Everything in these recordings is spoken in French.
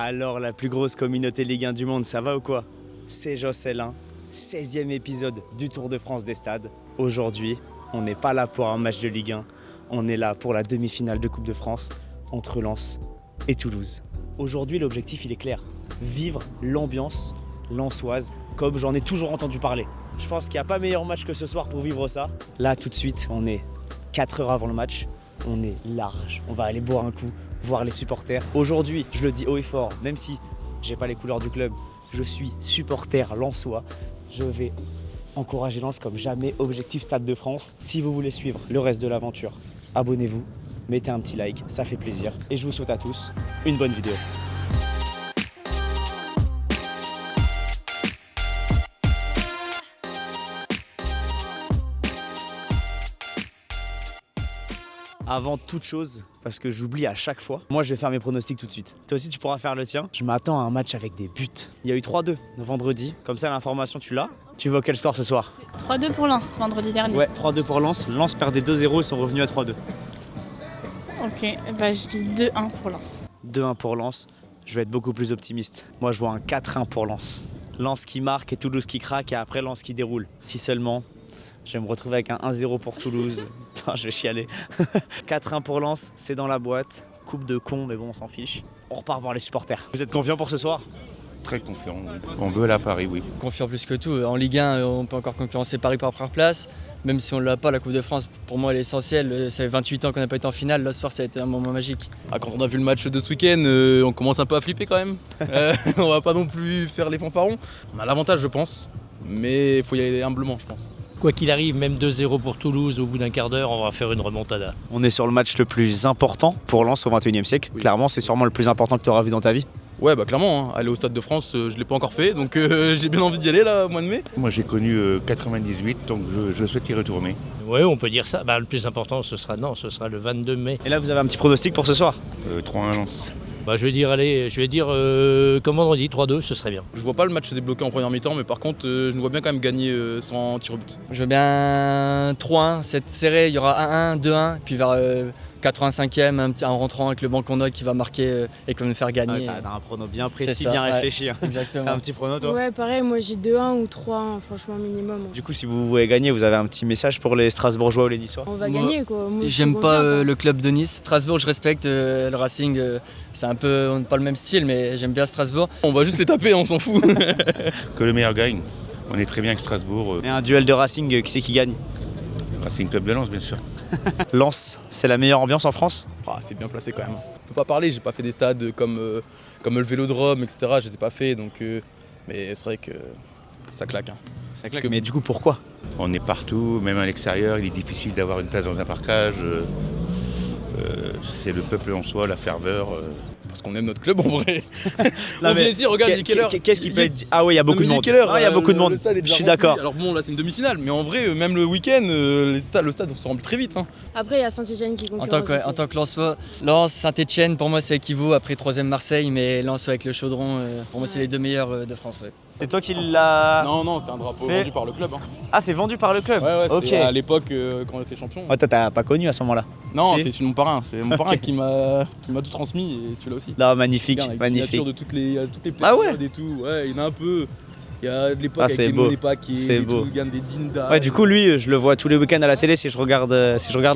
Alors la plus grosse communauté Ligue 1 du monde, ça va ou quoi? C'est Jocelyn, 16e épisode du Tour de France des stades. Aujourd'hui, on n'est pas là pour un match de Ligue 1, on est là pour la demi-finale de Coupe de France entre Lens et Toulouse. Aujourd'hui, l'objectif il est clair, vivre l'ambiance lensoise comme j'en ai toujours entendu parler. Je pense qu'il n'y a pas meilleur match que ce soir pour vivre ça. Là tout de suite, on est 4 heures avant le match, on est large, on va aller boire un coup, voir les supporters. Aujourd'hui, je le dis haut et fort, même si j'ai pas les couleurs du club, je suis supporter lensois. Je vais encourager Lens comme jamais. Objectif Stade de France. Si vous voulez suivre le reste de l'aventure, abonnez-vous, mettez un petit like, ça fait plaisir. Et je vous souhaite à tous une bonne vidéo. Avant toute chose, parce que j'oublie à chaque fois, moi je vais faire mes pronostics tout de suite. Toi aussi tu pourras faire le tien. Je m'attends à un match avec des buts. Il y a eu 3-2 vendredi, comme ça l'information tu l'as. Tu veux quel score ce soir? 3-2 pour Lens, vendredi dernier. Ouais, 3-2 pour Lens. Lens perdait 2-0, ils sont revenus à 3-2. Ok, bah je dis 2-1 pour Lens. 2-1 pour Lens, je vais être beaucoup plus optimiste. Moi je vois un 4-1 pour Lens. Lens qui marque et Toulouse qui craque et après Lens qui déroule. Si seulement... je vais me retrouver avec un 1-0 pour Toulouse. Enfin, je vais chialer. 4-1 pour Lens, c'est dans la boîte. Coupe de con, mais bon, on s'en fiche. On repart voir les supporters. Vous êtes confiants pour ce soir? Très confiant. On veut aller à Paris, oui. Confiant plus que tout. En Ligue 1, on peut encore concurrencer Paris par première place. Même si on ne l'a pas, la Coupe de France, pour moi, elle est essentielle. Ça fait 28 ans qu'on n'a pas été en finale. Là, ce soir, ça a été un moment magique. Quand on a vu le match de ce week-end, on commence un peu à flipper quand même. On va pas non plus faire les fanfarons. On a l'avantage, je pense. Mais il faut y aller humblement, je pense. Quoi qu'il arrive, même 2-0 pour Toulouse, au bout d'un quart d'heure, on va faire une remontada. On est sur le match le plus important pour Lens au XXIe siècle. Oui. Clairement, c'est sûrement le plus important que tu auras vu dans ta vie. Ouais, bah clairement, hein. Aller au Stade de France, je l'ai pas encore fait, donc j'ai bien envie d'y aller là, au mois de mai. Moi j'ai connu 98, donc je souhaite y retourner. Oui, on peut dire ça. Le plus important, ce sera le 22 mai. Et là, vous avez un petit pronostic pour ce soir? 3-1 Lens. Je vais dire comme vendredi, 3-2, ce serait bien. Je vois pas le match se débloquer en première mi-temps, mais par contre, je nous vois bien quand même gagner sans tir au but. Je veux bien 3-1, c'est serré, il y aura 1-1, 2-1, puis vers 85e, en rentrant avec le banc qu'on a qui va marquer et qui va nous faire gagner. T'as un prono bien précis, bien réfléchi. Exactement. T'as un petit prono toi? Ouais, pareil, moi j'ai 2-1 ou 3-1, franchement minimum. Du coup, si vous voulez gagner, vous avez un petit message pour les Strasbourgeois ou les Niçois? On va gagner quoi. Moi, j'aime pas le club de Nice. Strasbourg, je respecte le Racing, c'est un peu pas le même style, mais j'aime bien Strasbourg. On va juste les taper, on s'en fout. Que le meilleur gagne. On est très bien avec Strasbourg. Et un duel de Racing, qui c'est qui gagne? Racing Club de Lens, bien sûr. Lens, c'est la meilleure ambiance en France? C'est bien placé quand même. On peut pas parler, j'ai pas fait des stades comme le Vélodrome, etc. Je les ai pas fait, donc, mais c'est vrai que ça claque. Hein. Ça claque. Mais du coup, pourquoi? On est partout, même à l'extérieur, il est difficile d'avoir une place dans un parcage. C'est le peuple en soi, la ferveur. Parce qu'on aime notre club en vrai. Non, on vient ici, regarde, il est quelle heure? Qu'est-ce qui peut être... Ah oui, il y a beaucoup de monde. Il y a beaucoup de monde. Je suis d'accord. Alors bon, là c'est une demi-finale, mais en vrai, même le week-end, le stade se remplit très vite. Hein. Après, il y a Saint-Etienne qui concurrence en tant que Lensois, Lens, Saint-Etienne, pour moi c'est équivaut. Après 3e Marseille, mais Lens avec le Chaudron, pour moi c'est les deux meilleurs de France. Ouais. C'est toi qui l'as... Non, c'est un drapeau vendu par le club. Hein. Ah, c'est vendu par le club? Ouais, ok. À l'époque, quand on était champion. Ouais, toi, t'as pas connu à ce moment-là? Non, si. c'est celui de mon parrain. C'est mon parrain qui m'a tout transmis et celui-là aussi. Non, magnifique, avec magnifique. De toutes les ah ouais et tout. Ouais, il y en a un peu. Il y a de l'époque avec des Monépa qui gagnent des Dinda. Ouais, du coup, lui, je le vois tous les week-ends à la télé si je regarde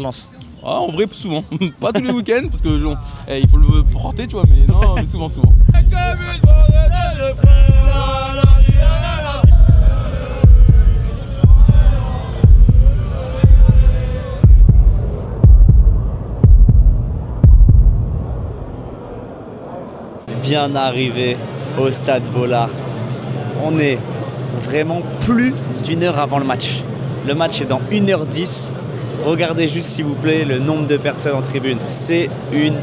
Lens. Ah, en vrai, souvent. Pas tous les week-ends, parce que il faut le porter, tu vois, mais non, mais souvent. Bien arrivé au stade Bollaert. On est vraiment plus d'une heure avant le match. Le match est dans 1h10. Regardez juste s'il vous plaît le nombre de personnes en tribune. C'est une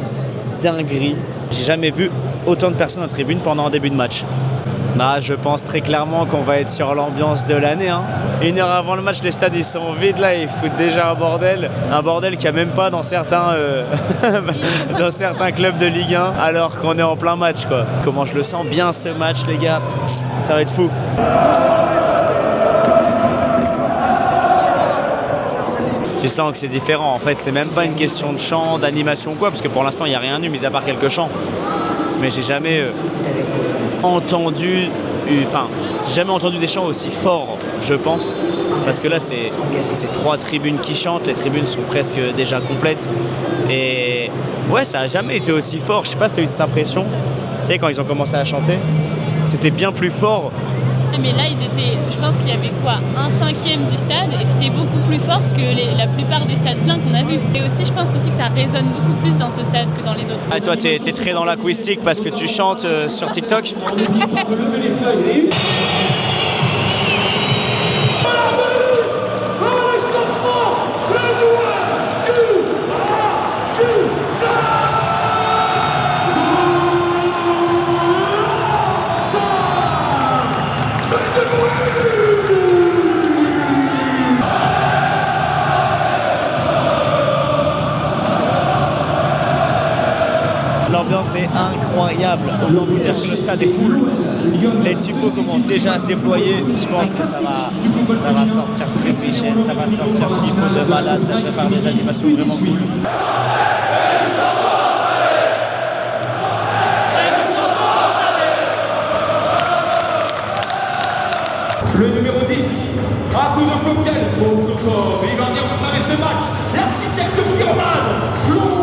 dinguerie. J'ai jamais vu autant de personnes en tribune pendant un début de match. Bah, je pense très clairement qu'on va être sur l'ambiance de l'année. Hein. 1 heure avant le match, les stades ils sont vides là, ils foutent déjà un bordel qu'il n'y a même pas dans certains, dans certains clubs de Ligue 1, alors qu'on est en plein match quoi. Comment je le sens bien ce match les gars, ça va être fou. Tu sens que c'est différent, en fait c'est même pas une question de chant, d'animation ou quoi, parce que pour l'instant il n'y a rien eu mis à part quelques chants. mais j'ai jamais entendu des chants aussi forts, je pense, parce que là c'est 3 tribunes qui chantent, les tribunes sont presque déjà complètes et ouais, ça a jamais été aussi fort. Je sais pas si tu as eu cette impression, tu sais, quand ils ont commencé à chanter, c'était bien plus fort. Mais là, je pense qu'il y avait quoi, 1/5 du stade, et c'était beaucoup plus fort que la plupart des stades pleins qu'on a vus. Et aussi, je pense aussi que ça résonne beaucoup plus dans ce stade que dans les autres. Ah, toi, t'es très dans l'acoustique parce que tu chantes sur TikTok. L'ambiance est incroyable, autant vous dire que le stade est full. Les tifos commencent déjà à se déployer. Je pense que ça va sortir fumigène, ça va sortir tifo de malade, ça prépare des animations vraiment cool. Le numéro 10, à coup de cocktail pour Flocor. Il va venir préparer ce match. L'architecte pyromane, Florian.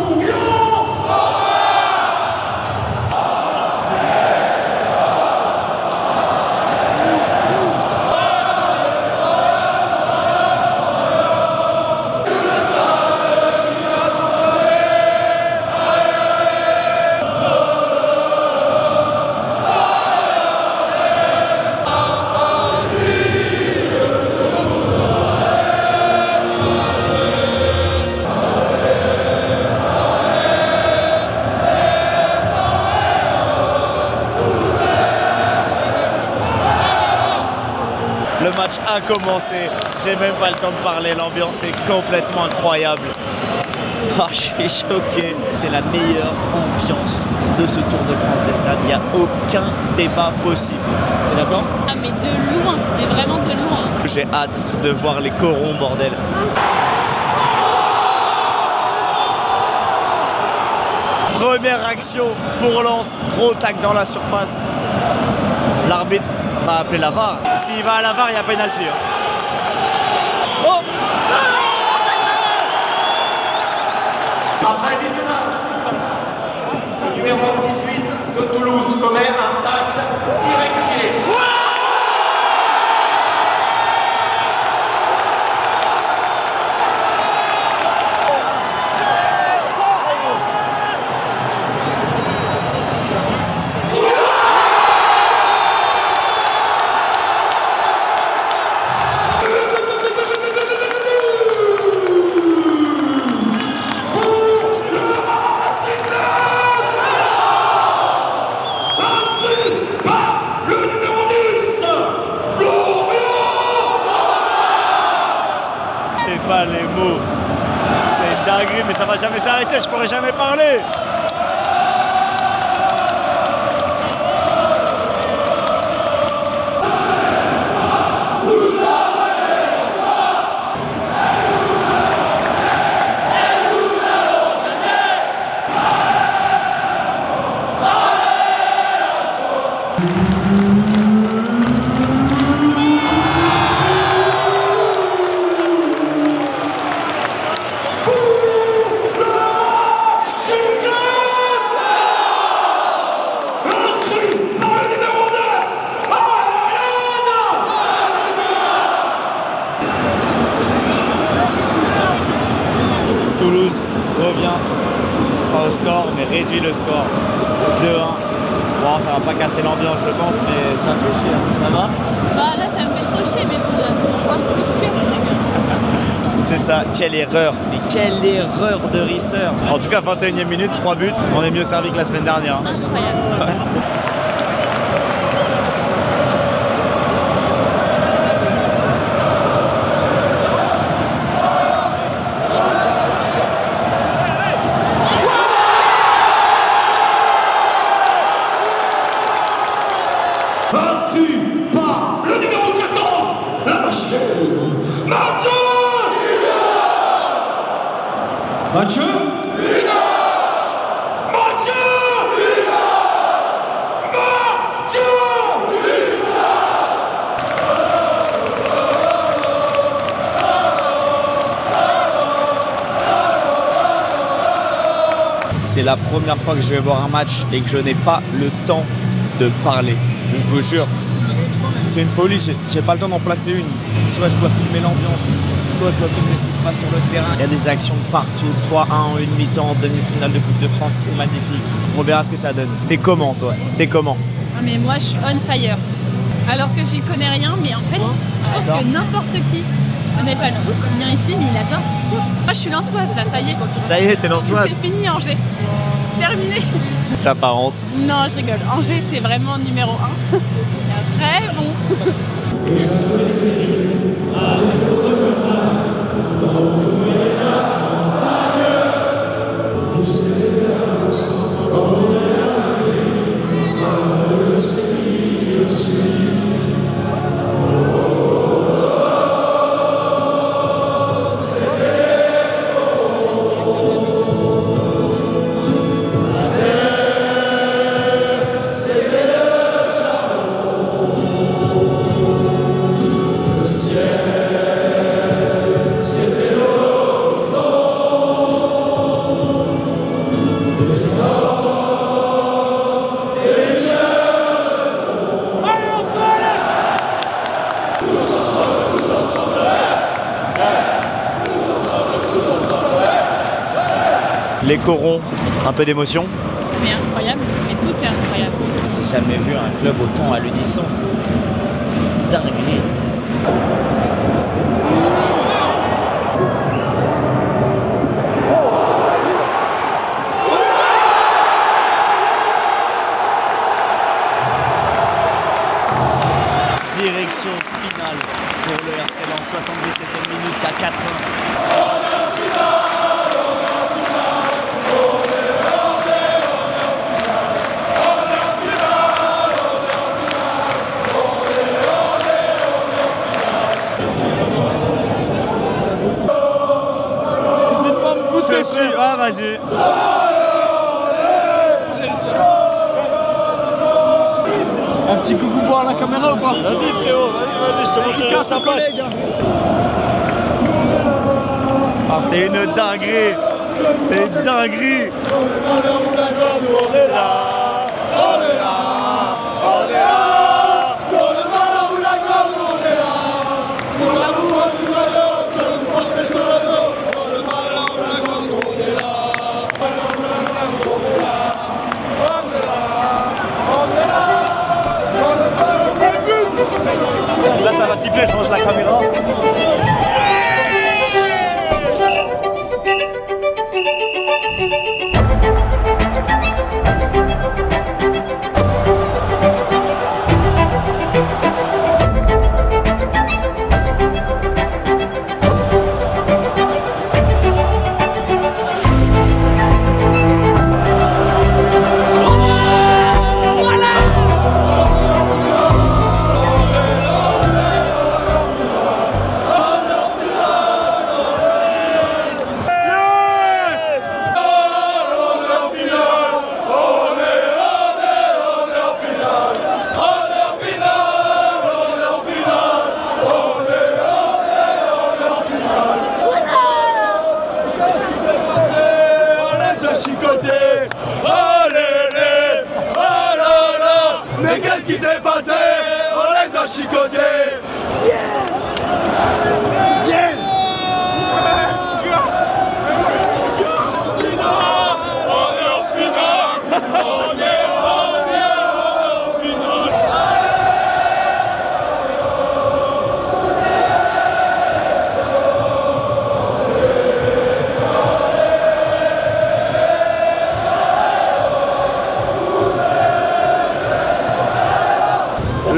Le match a commencé, j'ai même pas le temps de parler, l'ambiance est complètement incroyable. Oh, je suis choqué. C'est la meilleure ambiance de ce Tour de France des stades, il n'y a aucun débat possible. T'es d'accord? Ah mais de loin, mais vraiment de loin. J'ai hâte de voir les corons, bordel. Première action pour Lens, gros tac dans la surface. L'arbitre va appeler la VAR. S'il va à la VAR, il y a pénalty. Oh! Après visionnage, le numéro 18 de Toulouse commet un tacle irrégulier. Pas les mots, c'est dingue, mais ça va jamais s'arrêter, je pourrai jamais parler. Toulouse revient pas au score, mais réduit le score 2-1. Bon, ça va pas casser l'ambiance, je pense, mais ça fait chier. Ça va? Bah là, ça me fait trop chier, mais bon, on a toujours un de plus que. C'est ça, quelle erreur, mais quelle erreur de Risseur. En tout cas, 21e minute, 3 buts, on est mieux servi que la semaine dernière. Incroyable. Ouais. Inscrit par le numéro 14, la machine, Mathieu Mathieu Mathieu c'est la première fois que je vais voir un match et que je n'ai pas le temps de parler. Je vous jure, c'est une folie, j'ai pas le temps d'en placer une. Soit je dois filmer l'ambiance, soit je dois filmer ce qui se passe sur le terrain. Il y a des actions partout, 3-1 en une mi-temps, demi-finale de Coupe de France, c'est magnifique. On verra ce que ça donne. T'es comment toi? T'es comment? Ah, mais moi, je suis on fire. Alors que j'y connais rien, mais en fait, je pense que n'importe qui connaît pas le foot, vient ici, mais il adore, c'est sûr. Moi, je suis lançoise, là, ça y est. Ça y est, t'es lançoise. C'est fini, Angers. C'est terminé. T'as pas honte? Non, je rigole. Angers, c'est vraiment numéro 1. Et après, bon. Les corons, un peu d'émotion? Mais incroyable, mais tout est incroyable. J'ai jamais vu un club autant à l'unisson, c'est une dinguerie. Direction finale pour le RC Lens, 77e minute, il y a 4-1. Ah, vas-y. Un petit coucou pour la caméra ou pas? Vas-y frérot, vas-y, je te montre comment ça passe. Ah, c'est une dinguerie. C'est une dinguerie. On est là. On est là. On est là. Dans le malheur ou la gloire, on est là. Pour l'amour du malheur, que nous portons sur le dos. Dans le malheur ou la gloire, on est là. Là ça va siffler, je change la caméra. Mais qu'est-ce qui s'est passé? On les a chicotés. Yeah! Yeah! On est en finale. On est en finale.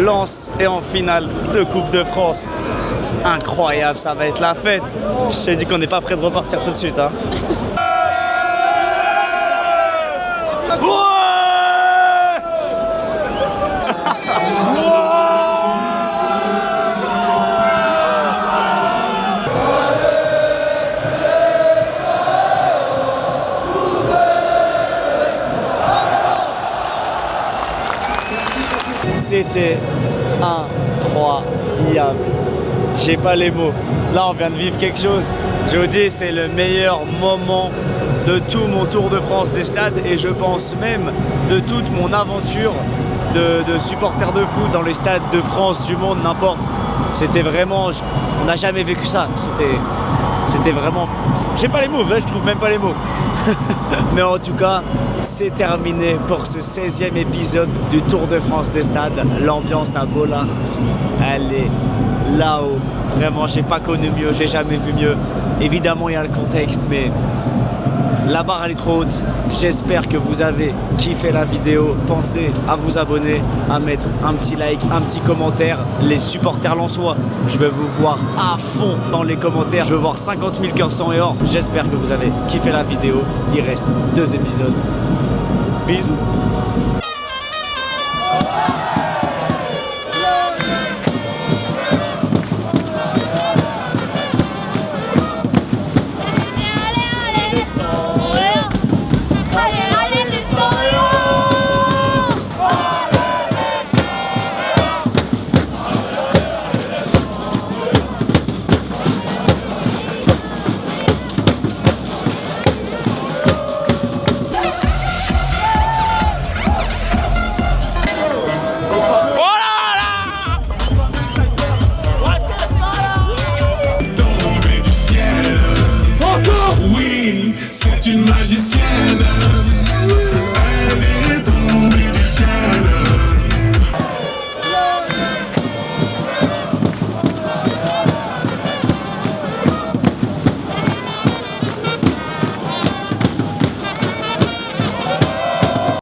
Lens est en finale de Coupe de France. Incroyable, ça va être la fête. Je t'ai dit qu'on n'est pas prêt de repartir tout de suite. Hein. C'était incroyable. J'ai pas les mots. Là, on vient de vivre quelque chose. Je vous dis, c'est le meilleur moment de tout mon tour de France des stades et je pense même de toute mon aventure de supporter de foot dans les stades de France, du monde, n'importe. C'était vraiment... On n'a jamais vécu ça. C'était vraiment... J'ai pas les mots, je trouve même pas les mots. Mais en tout cas, c'est terminé pour ce 16e épisode du Tour de France des stades. L'ambiance à Bollaert, elle est là-haut. Vraiment, j'ai pas connu mieux, j'ai jamais vu mieux. Évidemment, il y a le contexte, mais la barre elle est trop haute. J'espère que vous avez kiffé la vidéo. Pensez à vous abonner, à mettre un petit like, un petit commentaire. Les supporters lensois, je veux vous voir à fond dans les commentaires. Je veux voir 50 000 cœurs sang et or. J'espère que vous avez kiffé la vidéo. Il reste 2 épisodes. Bisous.